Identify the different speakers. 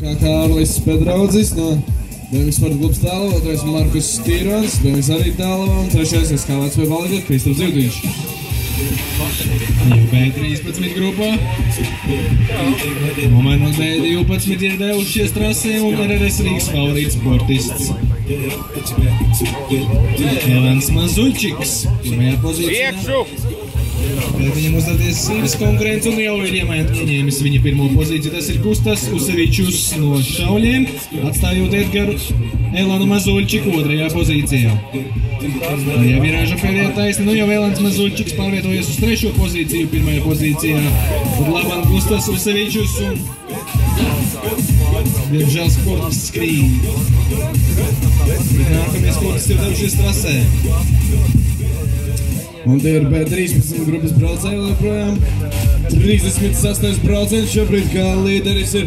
Speaker 1: kā Kārlis Pedraudzis no Bēngas sporta klubs Tālava, otrais Markus Stīrons, Bēngas arī Tālava, un trešais SKVC Valga Kristaps Zivdiņš.
Speaker 2: Jau B13 grupā. Nomainos B12 ir devušies trasē un RRS Rīgas favorīts sportists. Elans Mazuļčiks, pirmajā pozīcijā. Viņam uzdoties sīras konkurents un jau ir ieņēmis viņa pirmo pozīciju. Tas ir Kustas Usevičus no Šauļiem, atstājot Edgaru Elanu Mazuļčiku otrajā pozīcijā. Ja virāža pēdējā taisni, nu jau Elans Mazuļčiks pārvietojies uz trešo pozīciju, pirmajā pozīcijā. Tad labāk Kustas Usevičus un diemžēl sportists skrīn. Nākamie sportisti jau devušies trasē.
Speaker 1: Un tie ir B13 grupas braucēji joprojām. 38% šobrīd kā līderis ir